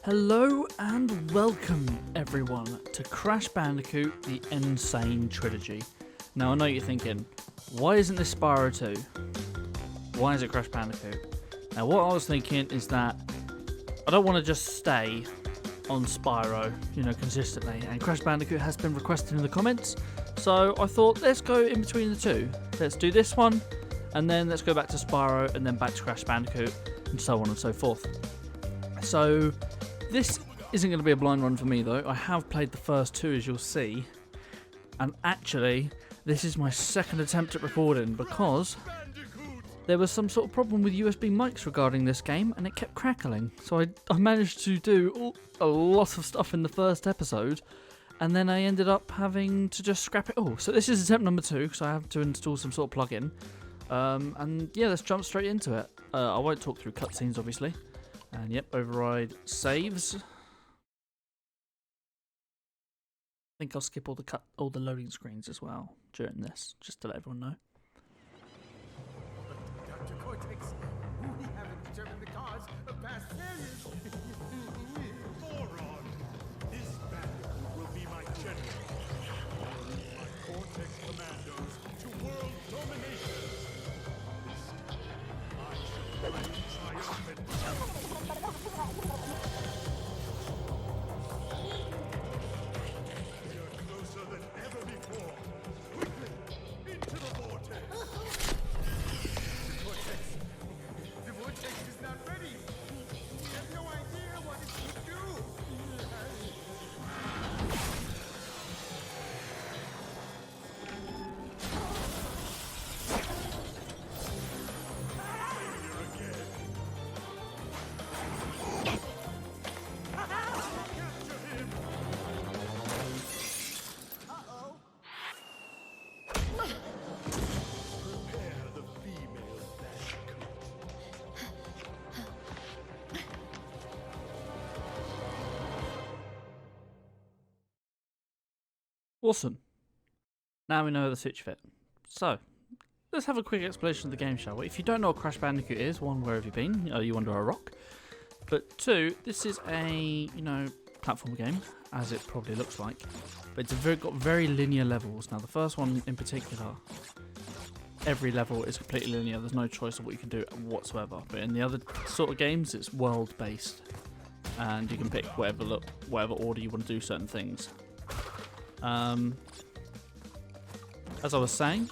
Hello and welcome everyone to Crash Bandicoot the N-sane Trilogy. Now I know you're thinking, why isn't this Spyro 2? Why is it Crash Bandicoot? Now what I was thinking is that I don't want to just stay on Spyro, consistently, and Crash Bandicoot has been requested in the comments, so I thought let's go in between the two. Let's do this one, and then let's go back to Spyro, and then back to Crash Bandicoot, and so on and so forth. So this isn't going to be a blind run for me though. I have played the first two, as you'll see, and actually this is my second attempt at recording because there was some sort of problem with USB mics regarding this game and it kept crackling. So I managed to do a lot of stuff in the first episode, and then I ended up having to just scrap it all. So this is attempt number 2 because I have to install some sort of plugin. And yeah, let's jump straight into it. I won't talk through cutscenes obviously. And yep, override saves. I think I'll skip all the loading screens as well during this, just to let everyone know. Dr. Cortex, we haven't determined the cause of past failures. Moron! This Bandicoot will be my general. My Cortex commandos to world domination. This time, I shall reign triumphant. You're closer than ever before. Quickly, into the vortex. Cortex, the vortex is not ready. We have no idea what it should do. Failure again. Capture him! Prepare the female Bandicoot. Awesome. Now we know the Switch fit. So, let's have a quick explanation of the game, shall we? If you don't know what Crash Bandicoot is, one, where have you been? Are you under a rock? But two, this is a, platform game, as it probably looks like. But it's got very linear levels. Now the first one in particular, every level is completely linear. There's no choice of what you can do whatsoever. But in the other sort of games, it's world-based. And you can pick whatever order you want to do certain things. As I was saying,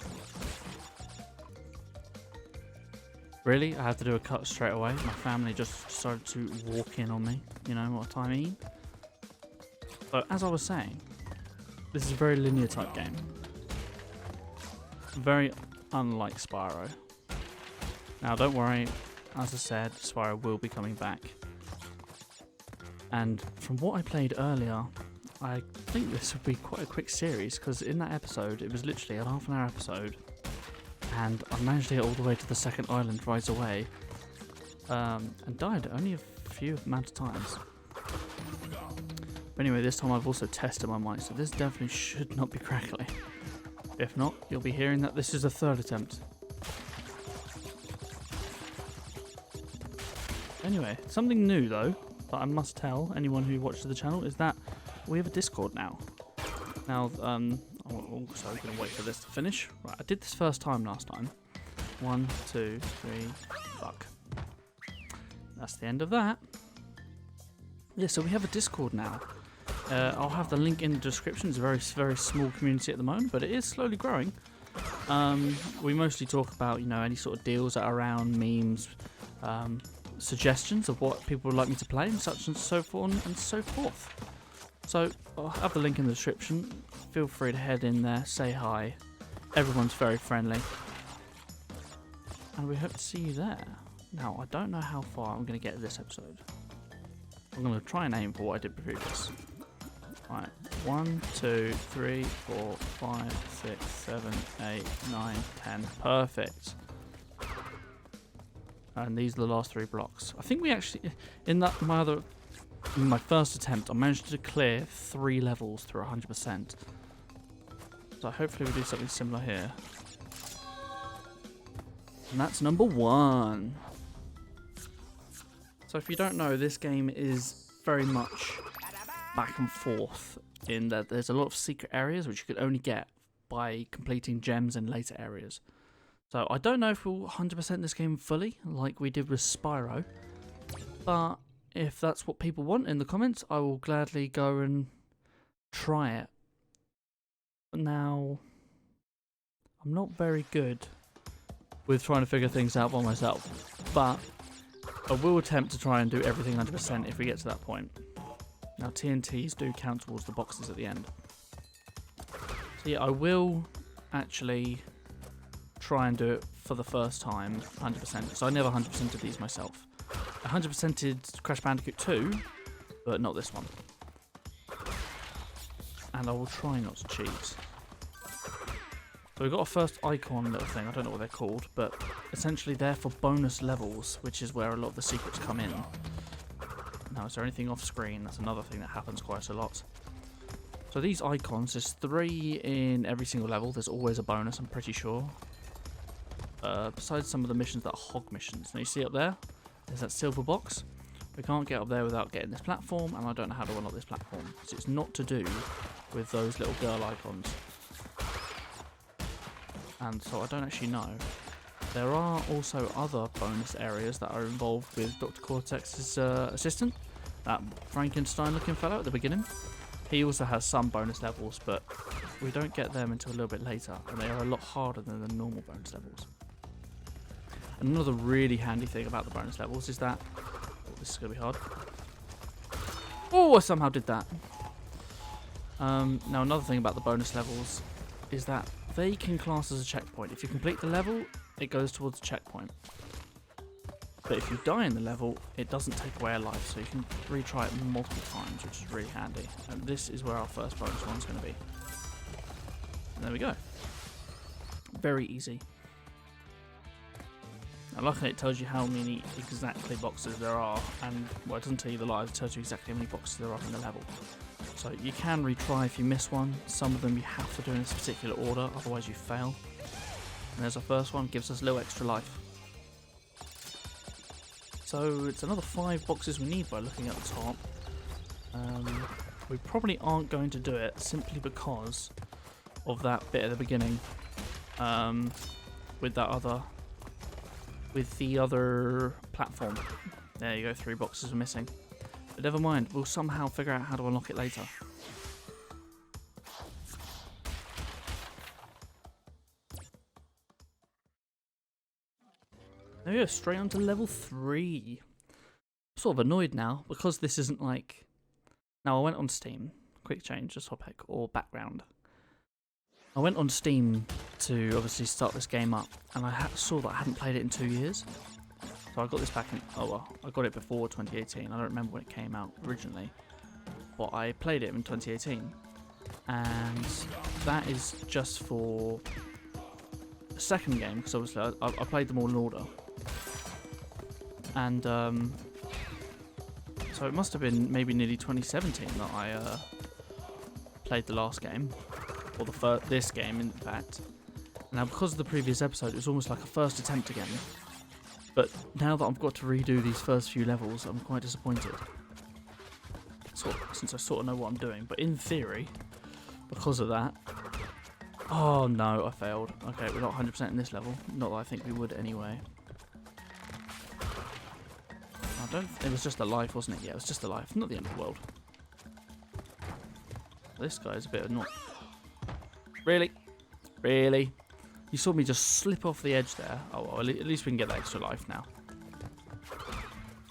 really, I had to do a cut straight away. My family just decided to walk in on me. You know what I mean? But as I was saying, this is a very linear type game. Very unlike Spyro. Now, don't worry. As I said, Spyro will be coming back. And from what I played earlier, I think this would be quite a quick series, because in that episode, it was literally a half-an-hour episode, and I managed to get all the way to the second island right away, and died only a few amount of times. But anyway, this time I've also tested my mic, so this definitely should not be crackly. If not, you'll be hearing that this is a third attempt. Anyway, something new though, that I must tell anyone who watches the channel, is that we have a Discord now. Now, I'm also going to wait for this to finish. Right, I did this first time last time. 1, 2, 3, fuck. That's the end of that. Yeah, so we have a Discord now. I'll have the link in the description. It's a very, very small community at the moment, but it is slowly growing. We mostly talk about, any sort of deals that are around, memes, suggestions of what people would like me to play, and such and so forth and so forth. So, I'll have the link in the description. Feel free to head in there, say hi. Everyone's very friendly. And we hope to see you there. Now, I don't know how far I'm going to get this episode. I'm going to try and aim for what I did previous. Right, 1, 2, 3, 4, 5, 6, 7, 8, 9, 10. Perfect. And these are the last 3 blocks. I think we actually, in my first attempt, I managed to clear 3 levels through 100%. So hopefully we do something similar here. And that's number 1. So if you don't know, this game is very much back and forth in that there's a lot of secret areas which you could only get by completing gems in later areas. So I don't know if we'll 100% this game fully like we did with Spyro, but if that's what people want in the comments, I will gladly go and try it. Now, I'm not very good with trying to figure things out by myself, but I will attempt to try and do everything 100% if we get to that point. Now TNTs do count towards the boxes at the end. So yeah, I will actually try and do it for the first time 100%, because I never 100%ed these myself. I 100%ed Crash Bandicoot 2, but not this one. And I will try not to cheat. So we've got a first icon little thing, I don't know what they're called, but essentially they're for bonus levels, which is where a lot of the secrets come in. Now, is there anything off screen? That's another thing that happens quite a lot. So these icons, there's 3 in every single level, there's always a bonus, I'm pretty sure. Besides some of the missions that are hog missions. Now you see up there, there's that silver box. We can't get up there without getting this platform, and I don't know how to unlock this platform, because it's not to do with those little girl icons. And so I don't actually know. There are also other bonus areas that are involved with Dr. Cortex's assistant, that Frankenstein-looking fellow at the beginning. He also has some bonus levels, but we don't get them until a little bit later, and they are a lot harder than the normal bonus levels. Another really handy thing about the bonus levels is that... Oh, this is going to be hard. Oh, I somehow did that. Now, another thing about the bonus levels is that they can class as a checkpoint. If you complete the level, it goes towards a checkpoint. But if you die in the level, it doesn't take away a life, so you can retry it multiple times, which is really handy. And this is where our first bonus one's going to be. And there we go. Very easy. Now, luckily it tells you how many exactly boxes there are, and well, it doesn't tell you the lives, it tells you exactly how many boxes there are in the level. So you can retry if you miss one. Some of them you have to do in this particular order, otherwise you fail. And there's our first one, gives us a little extra life. So it's another 5 boxes we need by looking at the top. We probably aren't going to do it simply because of that bit at the beginning with the other platform. There you go, 3 boxes are missing. But never mind, we'll somehow figure out how to unlock it later. There we go, straight on to level 3. I'm sort of annoyed now, because this isn't like... Now I went on Steam, quick change, just topic, or background. I went on Steam to obviously start this game up, and I saw that I hadn't played it in 2 years. So I got this back in, oh well, I got it before 2018, I don't remember when it came out originally. But I played it in 2018, and that is just for the second game, because obviously I played them all in order. And so it must have been maybe nearly 2017 that I played the last game, or this game in fact. Now because of the previous episode, it was almost like a first attempt again. But now that I've got to redo these first few levels, I'm quite disappointed. Since I sort of know what I'm doing. But in theory, because of that... Oh no, I failed. Okay, we're not 100% in this level. Not that I think we would anyway. It was just a life, wasn't it? Yeah, it was just a life. Not the end of the world. This guy's a bit of not... Really? Really? You saw me just slip off the edge there. Oh, well, at least we can get that extra life now.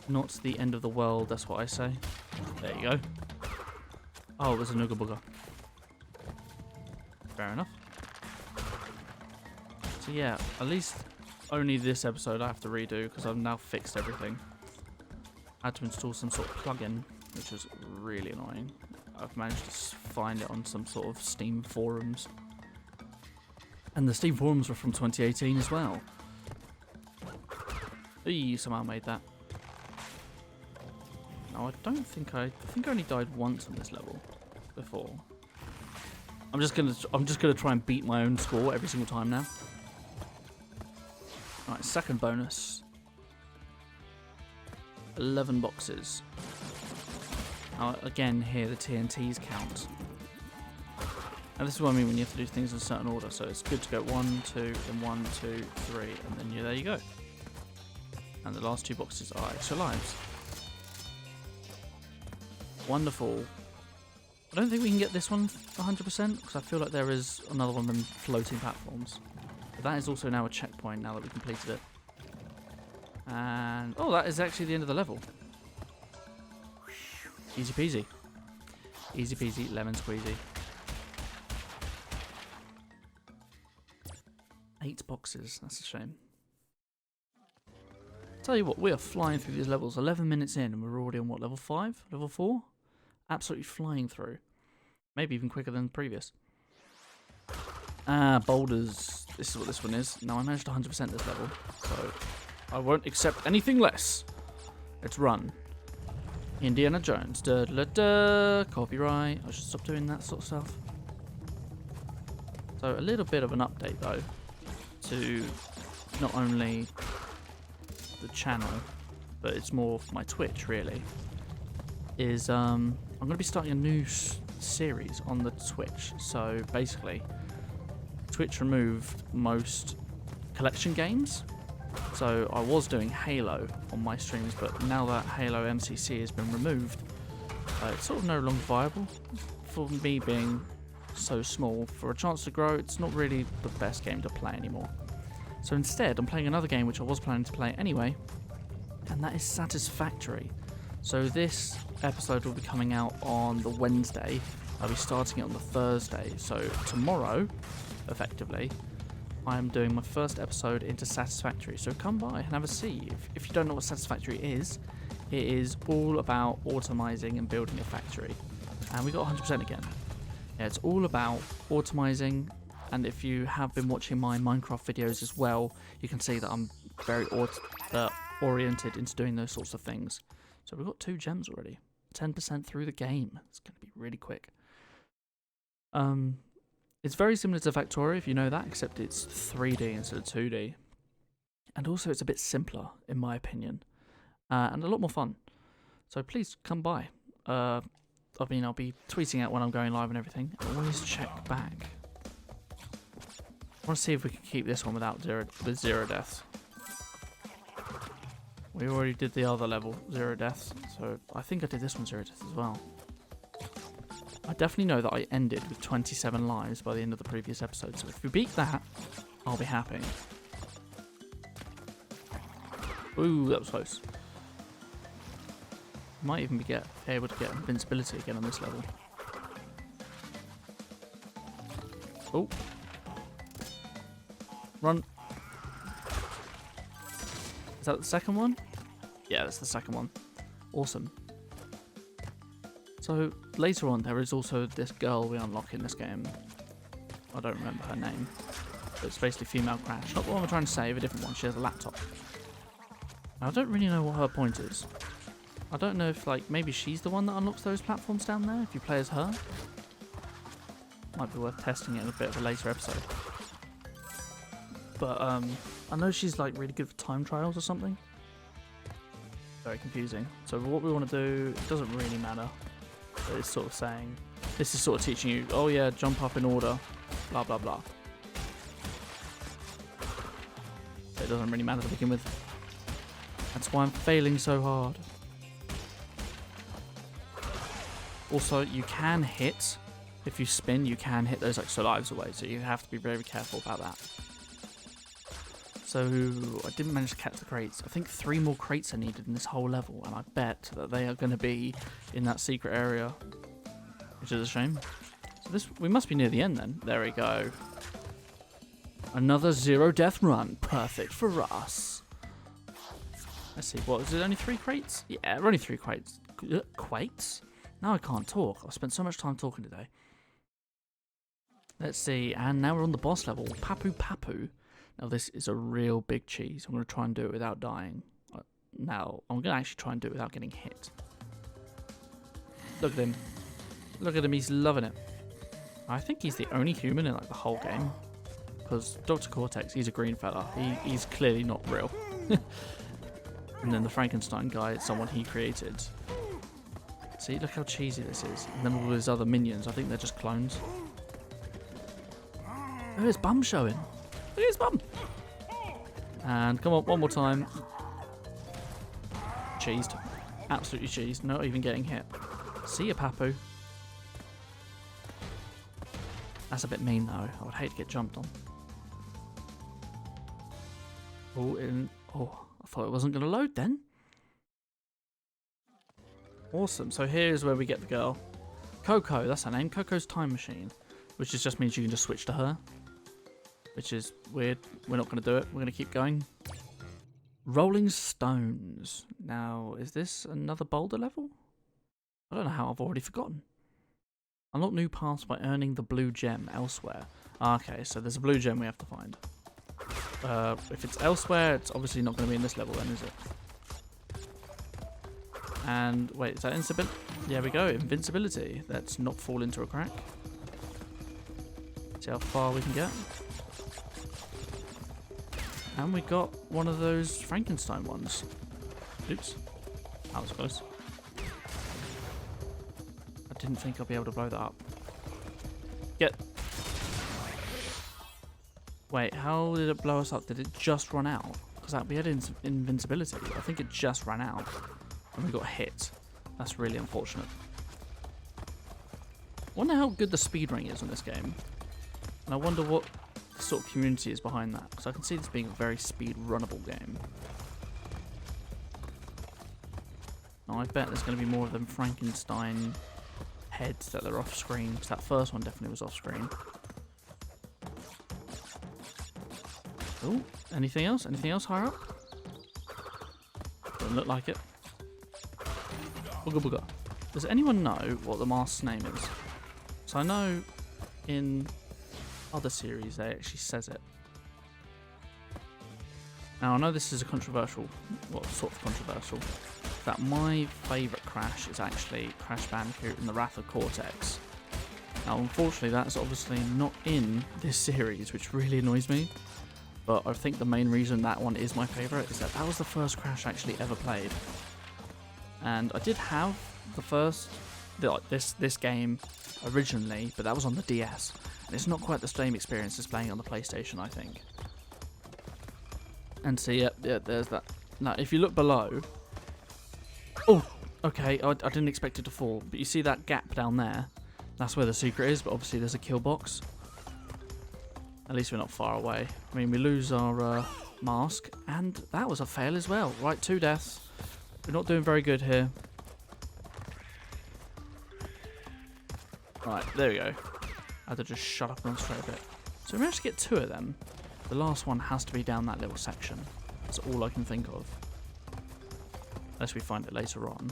Not the end of the world, that's what I say. There you go. Oh, there's a Nooga Booga. Fair enough. So yeah, at least only this episode I have to redo, because I've now fixed everything. I had to install some sort of plugin, which was really annoying. I've managed to find it on some sort of Steam forums. And the Steam forums were from 2018 as well. Eee, somehow made that. No, I don't think I think I only died once on this level before. I'm just gonna try and beat my own score every single time now. Alright, second bonus. 11 boxes. Again, here the TNTs count. And this is what I mean when you have to do things in a certain order. So it's good to go 1, 2, then 1, 2, 3, and then there you go. And the last 2 boxes are extra lives. Wonderful. I don't think we can get this one 100% because I feel like there is another one of them floating platforms. But that is also now a checkpoint now that we completed it. And oh, that is actually the end of the level. Easy peasy. Easy peasy, lemon squeezy. 8 boxes, that's a shame. Tell you what, we are flying through these levels. 11 minutes in and we're already on what, level 5? Level 4? Absolutely flying through. Maybe even quicker than the previous. Boulders. This is what this one is. Now I managed 100% this level, so I won't accept anything less. Let's run. Indiana Jones. Da da da. Copyright. I should stop doing that sort of stuff. So a little bit of an update though to not only the channel, but it's more for my Twitch really. Is I'm going to be starting a new series on the Twitch. So basically, Twitch removed most collection games. So I was doing Halo on my streams, but now that Halo MCC has been removed, it's sort of no longer viable. For me being so small, for a chance to grow, it's not really the best game to play anymore. So instead, I'm playing another game which I was planning to play anyway, and that is Satisfactory. So this episode will be coming out on the Wednesday. I'll be starting it on the Thursday. So tomorrow, effectively, I'm doing my first episode into Satisfactory. So come by and have a see. If you don't know what Satisfactory is, it is all about automizing and building a factory. And we got 100% again. Yeah, it's all about automizing. And if you have been watching my Minecraft videos as well, you can see that I'm very oriented into doing those sorts of things. So we've got 2 gems already. 10% through the game. It's going to be really quick. It's very similar to Factorio, if you know that, except it's 3D instead of 2D. And also it's a bit simpler, in my opinion. And a lot more fun. So please come by. I'll be tweeting out when I'm going live and everything. Always check back. I want to see if we can keep this one with 0 deaths. We already did the other level, 0 deaths, so I think I did this one 0 deaths as well. I definitely know that I ended with 27 lives by the end of the previous episode, so if we beat that, I'll be happy. Ooh, that was close. Might even be able to get invincibility again on this level. Oh. Run. Is that the second one? Yeah, that's the second one. Awesome. So, later on, there is also this girl we unlock in this game. I don't remember her name. But it's basically female Crash. Not the one we're trying to save, a different one. She has a laptop. Now, I don't really know what her point is. I don't know if, maybe she's the one that unlocks those platforms down there, if you play as her. Might be worth testing it in a bit of a later episode. But, I know she's, really good for time trials or something. Very confusing. So what we want to do, it doesn't really matter. But it's sort of saying, this is sort of teaching you, oh yeah, jump up in order, blah blah blah. It doesn't really matter to begin with. That's why I'm failing so hard. Also, you can hit, if you spin, you can hit those extra lives away, so you have to be very careful about that. So, I didn't manage to catch the crates. I think 3 more crates are needed in this whole level, and I bet that they are going to be in that secret area, which is a shame. So we must be near the end then. There we go. Another 0 death run. Perfect for us. Let's see, what, is it only 3 crates? Yeah, only 3 crates. Crates? Now I can't talk. I've spent so much time talking today. Let's see, and now we're on the boss level. Papu Papu. Now this is a real big cheese. I'm going to try and do it without dying. Now, I'm going to actually try and do it without getting hit. Look at him. Look at him, he's loving it. I think he's the only human in the whole game. Because Dr. Cortex, he's a green fella. He's clearly not real. And then the Frankenstein guy is someone he created. See, look how cheesy this is. And then all these other minions, I think they're just clones. Oh, his bum showing. Look at his bum. And come on, one more time. Cheesed. Absolutely cheesed. Not even getting hit. See ya, Papu. That's a bit mean, though. I would hate to get jumped on. Oh, I thought it wasn't going to load then. Awesome. So here's where we get the girl. Coco, that's her name. Coco's time machine. Which just means you can just switch to her. Which is weird. We're not going to do it. We're going to keep going. Rolling Stones. Now, is this another boulder level? I don't know how. I've already forgotten. Unlock new paths by earning the blue gem elsewhere. Okay, so there's a blue gem we have to find. If it's elsewhere, it's obviously not going to be in this level then, is it? And, wait, is that invincibility? Yeah, we go. Invincibility. Let's not fall into a crack. See how far we can get. And we got one of those Frankenstein ones. Oops. That was close. I didn't think I'd be able to blow that up. Get. Wait, how did it blow us up? Did it just run out? Because we had invincibility. I think it just ran out. And we got hit. That's really unfortunate. I wonder how good the speedrunning is on this game. And I wonder what the sort of community is behind that. Because I can see this being a very speed-runnable game. Now, I bet there's going to be more of them Frankenstein heads that are off screen. Because that first one definitely was off screen. Oh, anything else? Anything else higher up? Doesn't look like it. Booga booga. Does anyone know what the mask's name is? So I know in other series they actually says it. Now I know this is a controversial, well, sort of controversial, that my favourite Crash is actually Crash Bandicoot and the Wrath of Cortex. Now unfortunately that's obviously not in this series, which really annoys me. But I think the main reason that one is my favourite is that that was the first Crash I actually ever played. And I did have the first, this game originally, but that was on the DS. And it's not quite the same experience as playing on the PlayStation, I think. And see, yeah, there's that. Now, if you look below... Oh, okay, I didn't expect it to fall. But you see that gap down there? That's where the secret is, but obviously there's a kill box. At least we're not far away. I mean, we lose our mask, and that was a fail as well. Right, 2 deaths. We're not doing very good here. Right, there we go. I had to just shut up and run straight a bit. So we managed to get 2 of them. The last one has to be down that little section. That's all I can think of. Unless we find it later on.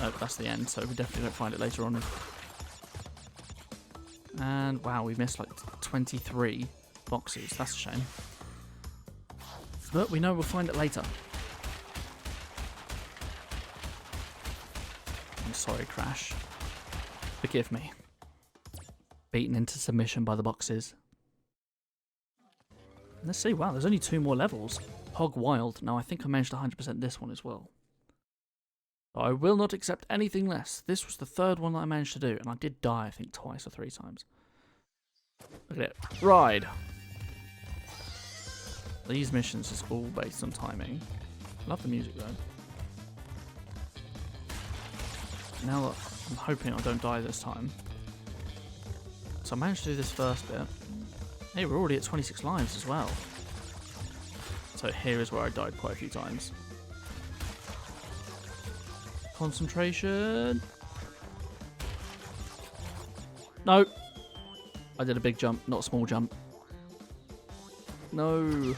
Oh, that's the end, so we definitely don't find it later on. And wow, we missed like 23 boxes. That's a shame. But we know we'll find it later. I'm sorry, Crash. Forgive me. Beaten into submission by the boxes. Let's see. Wow, there's only 2 more levels. Hog Wild. Now, I think I managed to 100% this one as well. I will not accept anything less. This was the 3rd one that I managed to do, and I did die, I think, twice or 3 times. Look at it. Ride! These missions is all based on timing. Love the music, though. Now that I'm hoping I don't die this time. So I managed to do this first bit. Hey, we're already at 26 lives as well. So here is where I died quite a few times. Concentration. No. I did a big jump, not a small jump. No.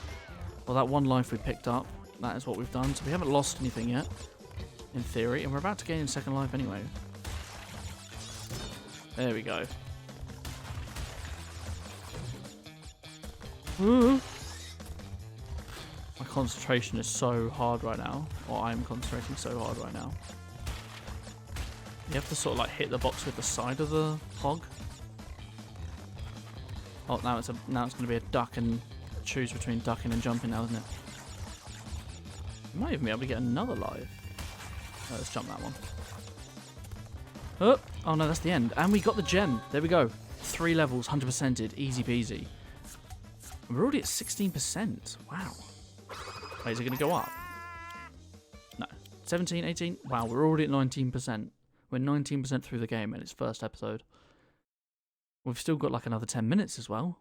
Well, that 1 life we picked up, that is what we've done. So we haven't lost anything yet, in theory. And we're about to gain 2nd life anyway. There we go. Ooh. My concentration is so hard right now. Or I'm concentrating so hard right now. You have to sort of like hit the box with the side of the hog. Oh, now it's going to be a duck and choose between ducking and jumping now, isn't it? You might even be able to get another life. Let's jump that one. Oh no, that's the end. And we got the gem. There we go. 3 levels, 100%ed. Easy peasy. We're already at 16%. Wow. Wait, is it going to go up? No. 17, 18? Wow, we're already at 19%. We're 19% through the game in its first episode. We've still got like another 10 minutes as well.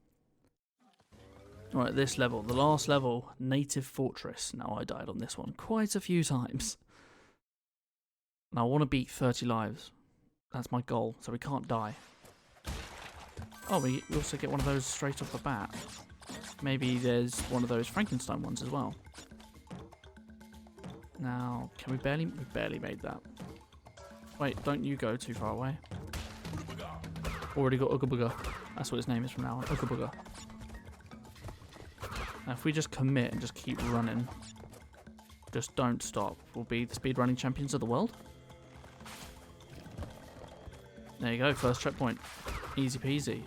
Alright, this level. The last level. Native Fortress. Now, I died on this one quite a few times. And I want to beat 30 lives. That's my goal, so we can't die. Oh, we also get one of those straight off the bat. Maybe there's one of those Frankenstein ones as well. Now, can we barely made that. Wait, don't you go too far away. Already got Ooga Booga. That's what his name is from now on, Ooga Booga. Now, if we just commit and just keep running, just don't stop, we'll be the speedrunning champions of the world. There you go, first checkpoint. Easy peasy.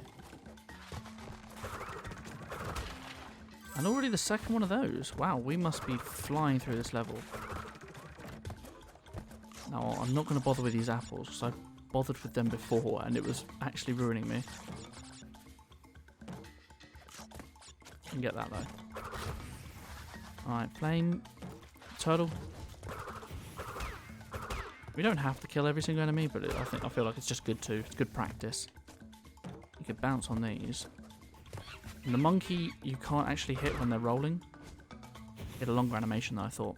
And already the second one of those. Wow, we must be flying through this level. Now, I'm not going to bother with these apples, because I bothered with them before, and it was actually ruining me. Can get that, though. Alright, flame. Turtle. We don't have to kill every single enemy, but I feel like it's just good too. It's good practice. You could bounce on these. And the monkey, you can't actually hit when they're rolling. Get a longer animation than I thought.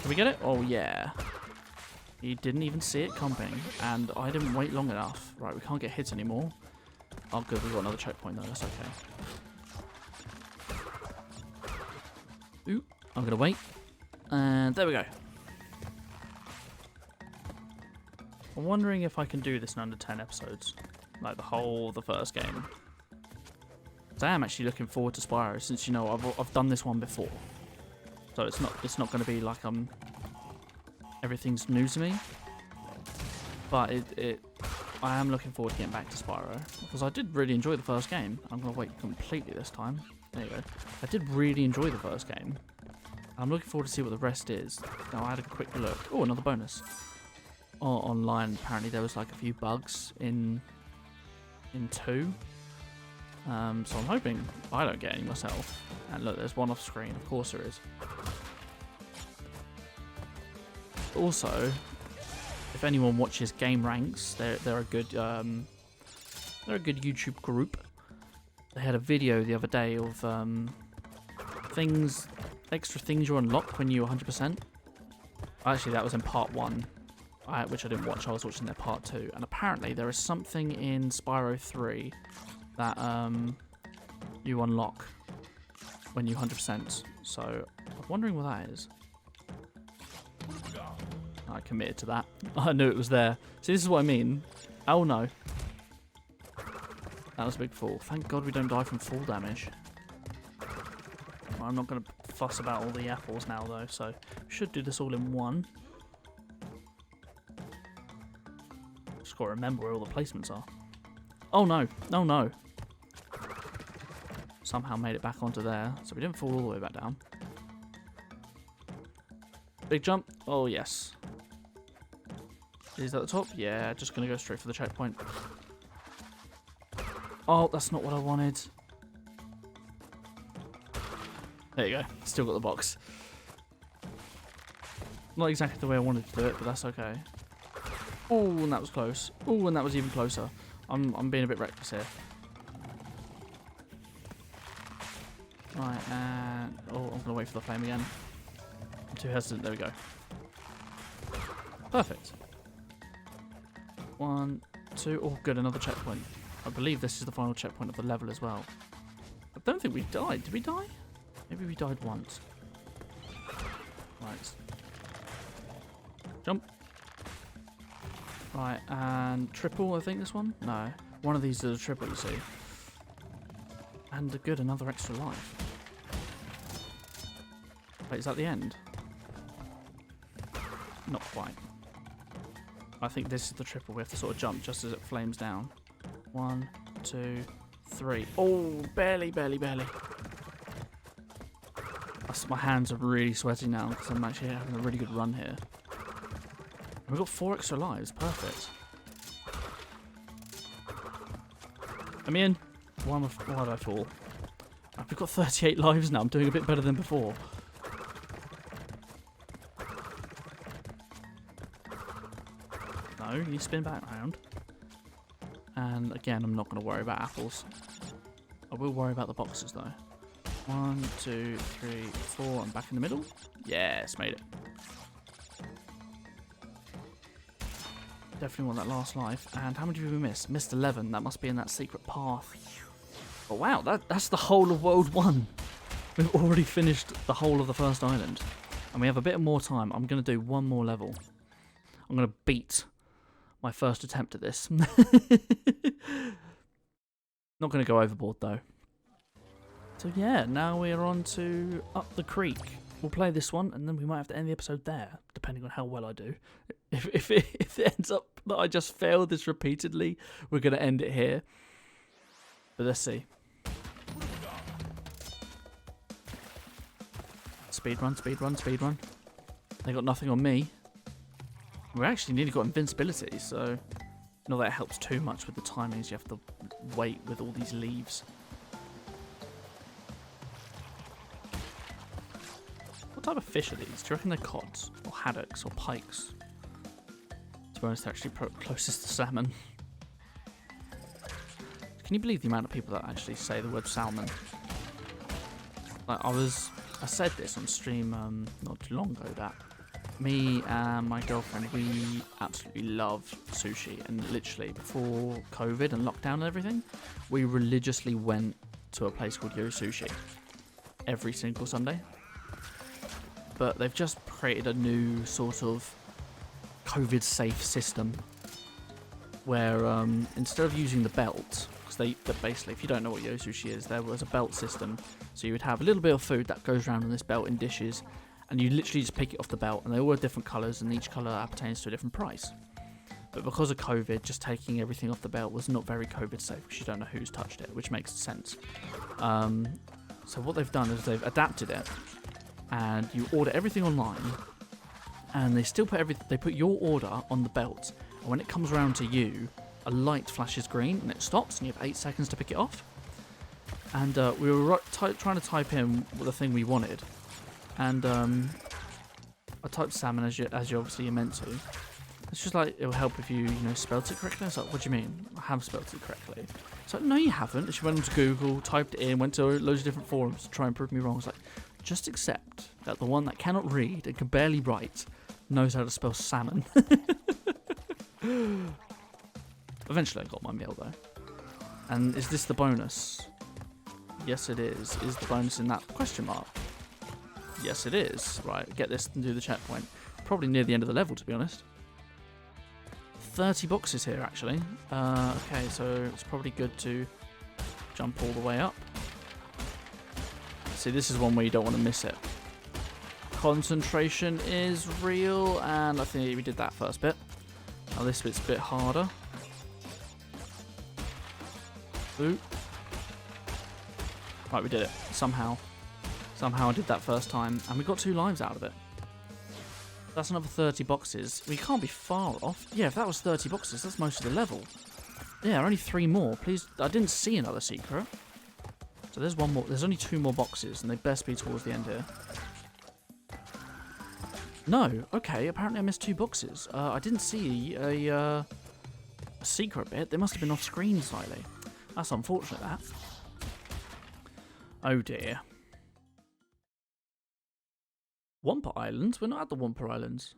Can we get it? Oh yeah. He didn't even see it coming, and I didn't wait long enough. Right, we can't get hit anymore. Oh good, we've got another checkpoint though, that's okay. Ooh, I'm gonna wait. And there we go. I'm wondering if I can do this in under 10 episodes. Like the first game. So I am actually looking forward to Spyro, since you know I've done this one before. So it's not going to be like everything's new to me. But I am looking forward to getting back to Spyro, because I did really enjoy the first game. I'm going to wait completely this time. There you go. I did really enjoy the first game. I'm looking forward to see what the rest is. Now I had a quick look. Oh, another bonus. Oh, online apparently there was like a few bugs in 2. So I'm hoping I don't get any myself. And look, there's one off screen. Of course there is. Also, if anyone watches Game Ranks, they're a good YouTube group. They had a video the other day of extra things you unlock when you 100%. Actually, that was in part 1, which I didn't watch. I was watching their part 2, and apparently there is something in Spyro 3 that you unlock when you 100%. So I'm wondering what that is. I committed to that. I knew it was there. See, this is what I mean. Oh no. That was a big fall. Thank God we don't die from fall damage. Well, I'm not going to fuss about all the apples now though, so we should do this all in one. Just got to remember where all the placements are. Oh no, no, no. Somehow made it back onto there, so we didn't fall all the way back down. Big jump. Oh yes. Is that the top? Yeah, just going to go straight for the checkpoint. Oh, that's not what I wanted. There you go. Still got the box. Not exactly the way I wanted to do it, but that's okay. Oh, and that was close. Oh, and that was even closer. I'm being a bit reckless here. Right, and... oh, I'm going to wait for the flame again. I'm too hesitant. There we go. Perfect. 1, 2... oh, good, another checkpoint. I believe this is the final checkpoint of the level as well. I don't think we died. Did we die? Maybe we died once. Right. Jump. Right, and triple, I think this one? No. One of these is a triple, you see. And a good, another extra life. Wait, is that the end? Not quite. I think this is the triple. We have to sort of jump just as it flames down. 1, 2, 3. Oh, barely, barely, barely. My hands are really sweaty now because I'm actually having a really good run here. We've got 4 extra lives. Perfect. I'm in. Why did I fall? We've got 38 lives now. I'm doing a bit better than before. No, you need to spin back around. And again, I'm not going to worry about apples. I will worry about the boxes though. 1, 2, 3, 4, and back in the middle. Yes, made it. Definitely want that last life. And how many did we miss? Missed 11. That must be in that secret path. Oh wow, that's the whole of World 1. We've already finished the whole of the first island. And we have a bit more time. I'm going to do one more level. I'm going to beat my first attempt at this. Not going to go overboard though. So yeah, now we're on to Up the Creek. We'll play this one and then we might have to end the episode there, depending on how well I do. If it ends up that I just fail this repeatedly, we're going to end it here. But let's see. Speedrun, speedrun, speedrun. They got nothing on me. We actually nearly got invincibility, so not that it helps too much with the timings. You have to wait with all these leaves. What type of fish are these? Do you reckon they're cods, or haddocks, or pikes? To be honest, they're actually closest to salmon. Can you believe the amount of people that actually say the word salmon? Like I said this on stream not too long ago that me and my girlfriend, we absolutely love sushi, and literally before COVID and lockdown and everything, we religiously went to a place called Yo Sushi every single Sunday. But they've just created a new sort of COVID safe system where instead of using the belt, because basically, if you don't know what Yo Sushi is, there was a belt system, so you would have a little bit of food that goes around on this belt in dishes, and you literally just pick it off the belt, and they all have different colours, and each colour appertains to a different price. But because of COVID, just taking everything off the belt was not very COVID safe, because you don't know who's touched it, which makes sense. So what they've done is they've adapted it, and you order everything online, and they still put they put your order on the belt, and when it comes around to you, a light flashes green, and it stops, and you have 8 seconds to pick it off. And we were trying to type in the thing we wanted, and I typed salmon as you obviously meant to. It's just like, it'll help if you spelt it correctly. It's like, what do you mean? I have spelt it correctly. It's like, no you haven't. And she went onto Google, typed it in, went to loads of different forums to try and prove me wrong. It's like, just accept that the one that cannot read and can barely write knows how to spell salmon. Eventually I got my meal though. And is this the bonus? Yes it is. Is the bonus in that question mark? Yes it is. Right, get this and do the checkpoint. Probably near the end of the level, to be honest. 30 boxes here actually. Okay, so it's probably good to jump all the way up. See, this is one where you don't want to miss it. Concentration is real, and I think we did that first bit. Now this bit's a bit harder. Ooh. Right, we did it. Somehow I did that first time, and we got 2 lives out of it. That's another 30 boxes. We can't be far off. Yeah, if that was 30 boxes, that's most of the level. Yeah, only 3 more. Please, I didn't see another secret. So there's one more. There's only 2 more boxes, and they best be towards the end here. No, okay. Apparently I missed 2 boxes. I didn't see a secret bit. They must have been off screen slightly. That's unfortunate, that. Oh dear. Wumpa Islands? We're not at the Wumpa Islands.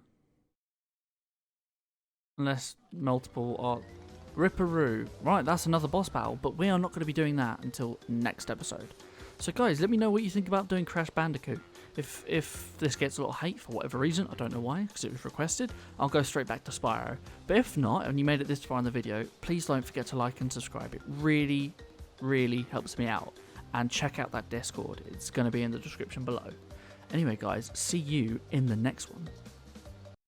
Unless multiple are... Ripperoo. Right, that's another boss battle, but we are not going to be doing that until next episode. So guys, let me know what you think about doing Crash Bandicoot. If this gets a lot of hate for whatever reason, I don't know why, because it was requested, I'll go straight back to Spyro. But if not, and you made it this far in the video, please don't forget to like and subscribe. It really, really helps me out. And check out that Discord. It's going to be in the description below. Anyway guys, see you in the next one.